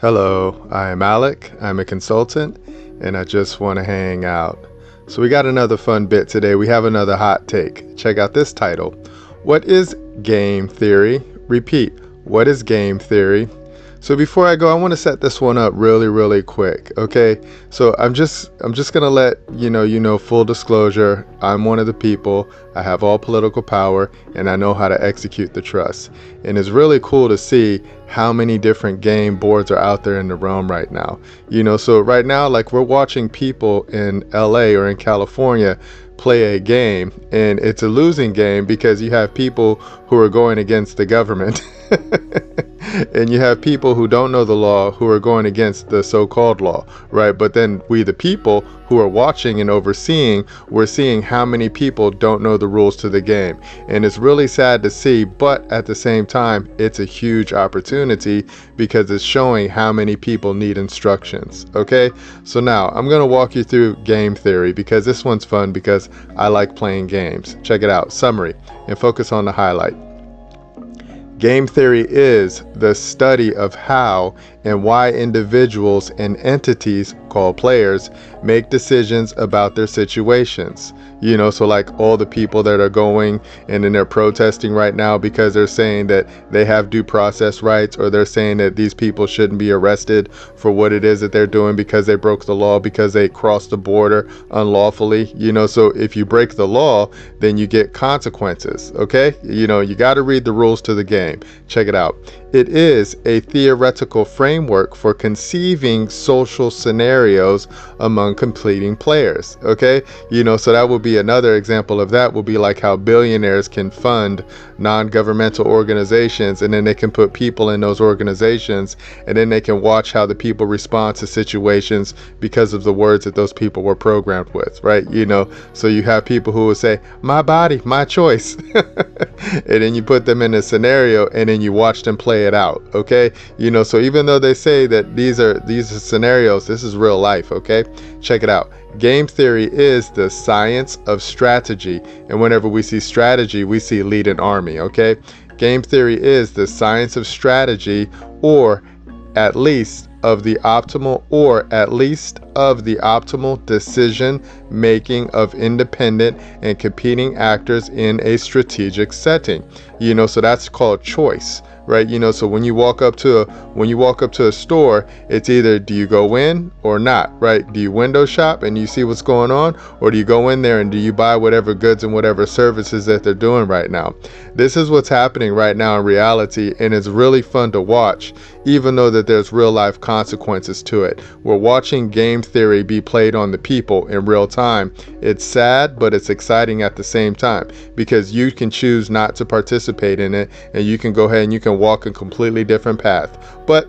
Hello, I'm Alec. I'm a consultant and I just want to hang out. So, we got another fun bit today. We have another hot take. Check out this title. What is game theory? Repeat, what is game theory? So before I go, I want to set this one up really quick. Okay, so I'm just gonna let you know, full disclosure, I'm one of the people. I have all political power and I know how to execute the trust. And it's really cool to see how many different game boards are out there in the realm right now. So right now, like, we're watching people in LA or in California play a game, and it's a losing game because you have people who are going against the government and you have people who don't know the law who are going against the so-called law, right? But then we, the people who are watching and overseeing, we're seeing how many people don't know the rules to the game. And it's really sad to see, but at the same time, it's a huge opportunity because it's showing how many people need instructions. Okay, so now I'm going to walk you through game theory because this one's fun because I like playing games. Check it out. Summary and focus on the highlight. Game theory is the study of how and why individuals and entities, called players, make decisions about their situations. So like all the people that are going and then they're protesting right now because they're saying that they have due process rights, or they're saying that these people shouldn't be arrested for what it is that they're doing because they broke the law, because they crossed the border unlawfully. So if you break the law, then you get consequences. Okay, you got to read the rules to the game. Check it out. It is a theoretical framework for conceiving social scenarios among completing players. Okay, so that would be another example of that. Will be like how billionaires can fund non-governmental organizations, and then they can put people in those organizations, and then they can watch how the people respond to situations because of the words that those people were programmed with, right? So you have people who will say, "My body, my choice," and then you put them in a scenario, and then you watch them play it out. Okay, so even though they say that these are scenarios, this is real life. Okay, check it out. Game theory is the science of strategy, and whenever we see strategy, we see lead an army. Okay, game theory is the science of strategy, or at least of the optimal decision making of independent and competing actors in a strategic setting. So that's called choice, right? So when you walk up to a store, it's either do you go in or not, right? Do you window shop and you see what's going on, or do you go in there and do you buy whatever goods and whatever services that they're doing right now? This is what's happening right now in reality, and it's really fun to watch, even though that there's real life consequences to it. We're watching game theory be played on the people in real time. It's sad, but it's exciting at the same time because you can choose not to participate in it, and you can go ahead and you can walk a completely different path. But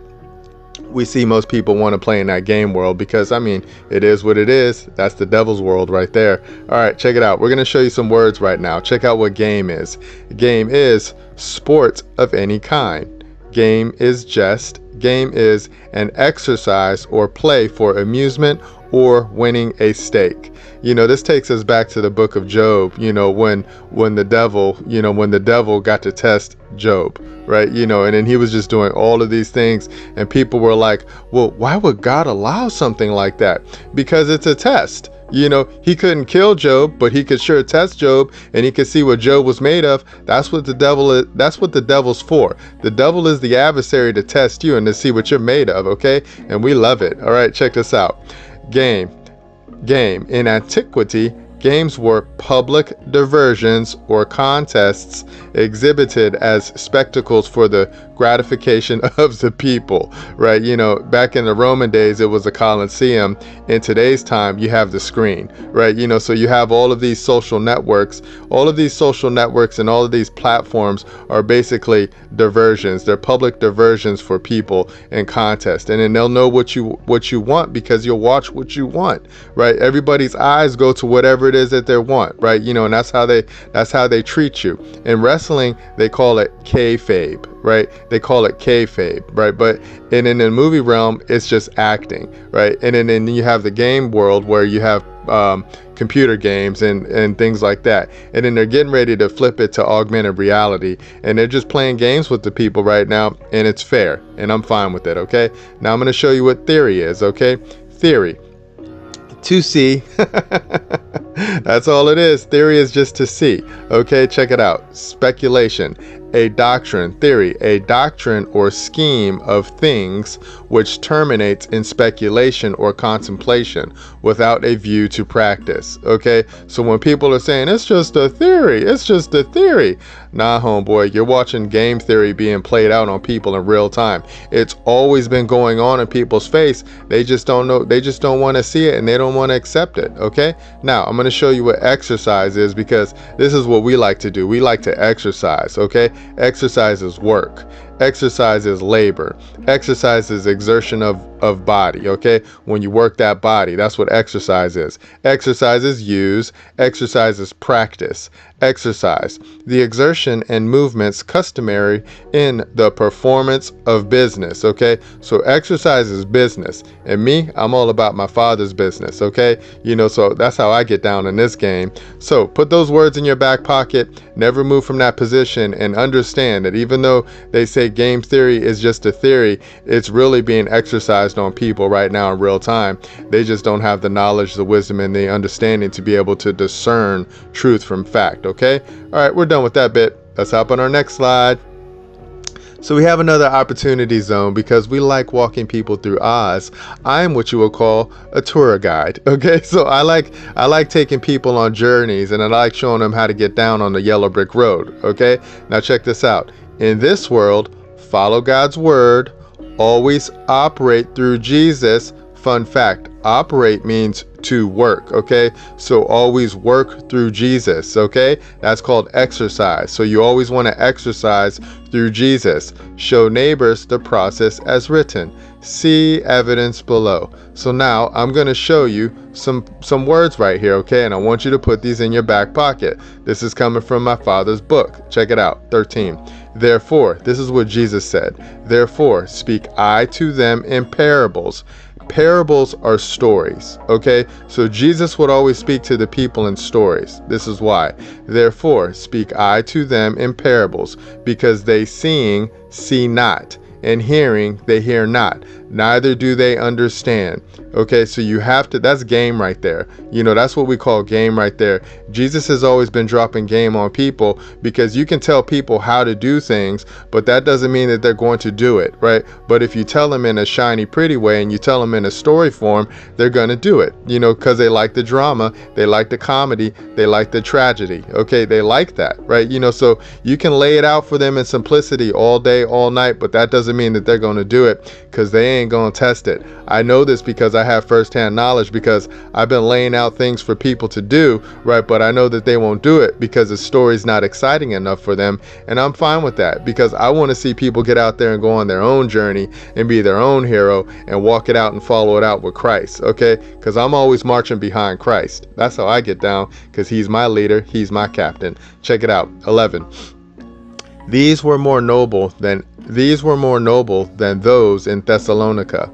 we see most people want to play in that game world because, it is what it is. That's the devil's world right there. All right, check it out. We're going to show you some words right now. Check out what game is. Game is sport of any kind. Game is jest. Game is an exercise or play for amusement or winning a stake. This takes us back to the book of Job, when the devil got to test Job, right? And then he was just doing all of these things, and people were like, well, why would God allow something like that? Because it's a test. He couldn't kill Job, but he could sure test Job, and he could see what Job was made of. That's what the devil is. That's what the devil's for. The devil is the adversary to test you and to see what you're made of. Okay, and we love it. All right, check this out. Game. In antiquity, games were public diversions or contests exhibited as spectacles for the gratification of the people, right? Back in the Roman days, it was a Colosseum. In today's time, you have the screen, right? So you have all of these social networks. All of these social networks and all of these platforms are basically diversions. They're public diversions for people and contests. And then they'll know what you want because you'll watch what you want, right? Everybody's eyes go to whatever it is that they want, right? And that's how they treat you. In wrestling, they call it kayfabe, right? They call it kayfabe, right? But in the movie realm, it's just acting, right? And then you have the game world where you have computer games and things like that. And then they're getting ready to flip it to augmented reality, and they're just playing games with the people right now, and it's fair, and I'm fine with it. Okay, now I'm going to show you what theory is. Okay, theory, to see. That's all it is. Theory is just to see. Okay, check it out. Speculation, a doctrine. Theory, a doctrine or scheme of things which terminates in speculation or contemplation without a view to practice. Okay, so when people are saying it's just a theory, it's just a theory, nah, homeboy, you're watching game theory being played out on people in real time. It's always been going on in people's face. They just don't know, they just don't want to see it, and they don't want to accept it. Okay, now I'm going to show you what exercise is, because this is what we like to do. We like to exercise. Okay, exercise is work. Exercise is labor. Exercise is exertion of body. Okay, when you work that body, that's what exercise is. Exercise is use. Exercise is practice. Exercise, the exertion and movements customary in the performance of business. Okay, so exercise is business, and me, I'm all about my Father's business. Okay, you know, so that's how I get down in this game. So put those words in your back pocket, never move from that position, and understand that even though they say game theory is just a theory, it's really being exercised on people right now in real time. They just don't have the knowledge, the wisdom, and the understanding to be able to discern truth from fact. Okay, all right, we're done with that bit. Let's hop on our next slide. So we have another opportunity zone, because we like walking people through Oz. I am what you would call a tour guide. Okay, so I like taking people on journeys, and I like showing them how to get down on the yellow brick road. Okay, now check this out. In this world, follow God's word, always operate through Jesus. Fun fact, operate means to work. Okay, so always work through Jesus. Okay, that's called exercise. So you always want to exercise through Jesus. Show neighbors the process as written. See evidence below. So now I'm going to show you some words right here. Okay, and I want you to put these in your back pocket. This is coming from my Father's book. Check it out. 13. Therefore, this is what Jesus said. Therefore, speak I to them in parables. Parables are stories. Okay, so Jesus would always speak to the people in stories. This is why. Therefore, speak I to them in parables, because they seeing see not, and hearing they hear not, neither do they understand. Okay, so you have to, that's game right there. You know, that's what we call game right there. Jesus has always been dropping game on people, because you can tell people how to do things, but that doesn't mean that they're going to do it, right? But if you tell them in a shiny, pretty way, and you tell them in a story form, they're going to do it, you know, because they like the drama, they like the comedy, they like the tragedy. Okay, they like that, right? You know, so you can lay it out for them in simplicity all day, all night, but that doesn't mean that they're going to do it, because they ain't going to test it. I know this because I have firsthand knowledge, because I've been laying out things for people to do, right? But I know that they won't do it because the story's not exciting enough for them, and I'm fine with that, because I want to see people get out there and go on their own journey and be their own hero and walk it out and follow it out with Christ. Okay, because I'm always marching behind Christ. That's how I get down, because he's my leader, he's my captain. Check it out. 11. These were more noble than those in Thessalonica,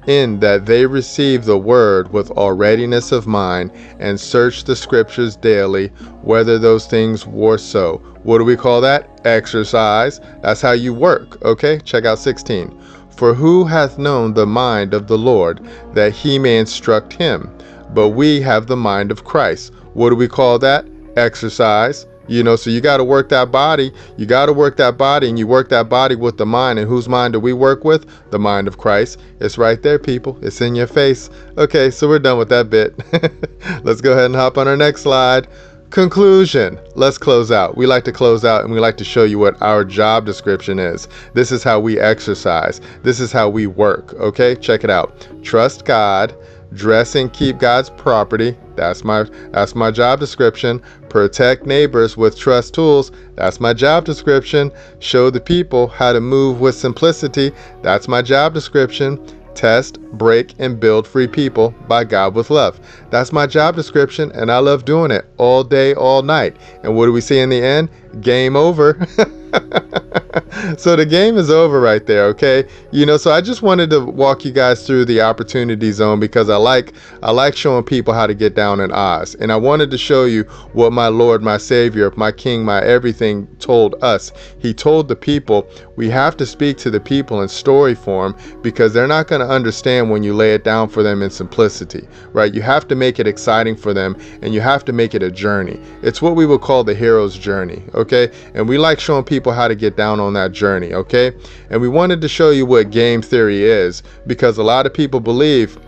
in that they received the word with all readiness of mind, and searched the scriptures daily whether those things were so. What do we call that? Exercise. That's how you work. Okay, check out 16. For who hath known the mind of the Lord, that he may instruct him? But we have the mind of Christ. What do we call that? Exercise. You know, so you got to work that body. You got to work that body, and you work that body with the mind. And whose mind do we work with? The mind of Christ. It's right there, people. It's in your face. Okay, so we're done with that bit. Let's go ahead and hop on our next slide. Conclusion. Let's close out. We like to close out, and we like to show you what our job description is. This is how we exercise. This is how we work. Okay, check it out. Trust God. Dress and keep God's property. That's my job description. Protect neighbors with trust tools. That's my job description. Show the people how to move with simplicity. That's my job description. Test, break, and build free people by God with love. That's my job description, and I love doing it all day, all night. And what do we see in the end? Game over. So the game is over right there, okay? So I just wanted to walk you guys through the opportunity zone because I like showing people how to get down in Oz. And I wanted to show you what my Lord, my Savior, my King, my everything told us. He told the people we have to speak to the people in story form because they're not going to understand when you lay it down for them in simplicity, right? You have to make it exciting for them, and you have to make it a journey. It's what we would call the hero's journey, okay? And we like showing people how to get down on that journey, okay? And we wanted to show you what game theory is because a lot of people believe,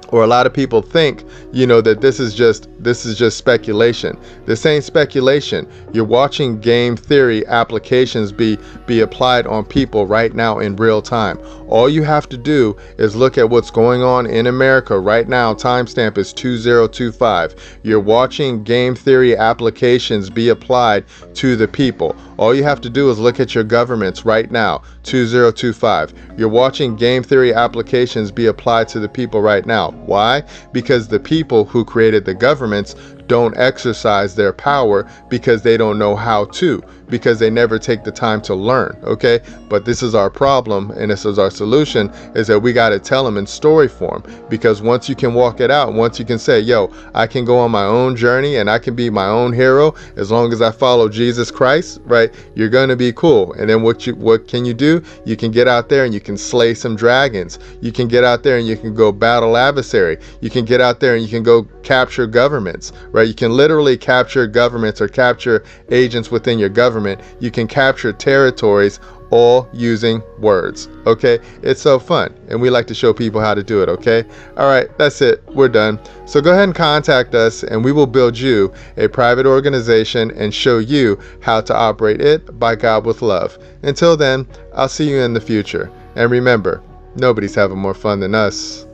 or a lot of people think, that this is just speculation. This ain't speculation. You're watching game theory applications be applied on people right now in real time. All you have to do is look at what's going on in America right now. Timestamp is 2025. You're watching game theory applications be applied to the people. All you have to do is look at your governments right now, 2025. You're watching game theory applications be applied to the people right now. Why? Because the people who created the governments don't exercise their power because they don't know how to, because they never take the time to learn, okay? But this is our problem, and this is our solution, is that we got to tell them in story form, because once you can walk it out, once you can say, yo, I can go on my own journey and I can be my own hero as long as I follow Jesus Christ, right? You're going to be cool. And then what can you do? You can get out there and you can slay some dragons. You can get out there and you can go battle adversary. You can get out there and you can go capture governments, right? You can literally capture governments or capture agents within your government. You can capture territories, all using words, okay? It's so fun, and we like to show people how to do it, okay? All right, that's it. We're done. So go ahead and contact us, and we will build you a private organization and show you how to operate it by God with love. Until then, I'll see you in the future. And remember, nobody's having more fun than us.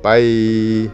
Bye.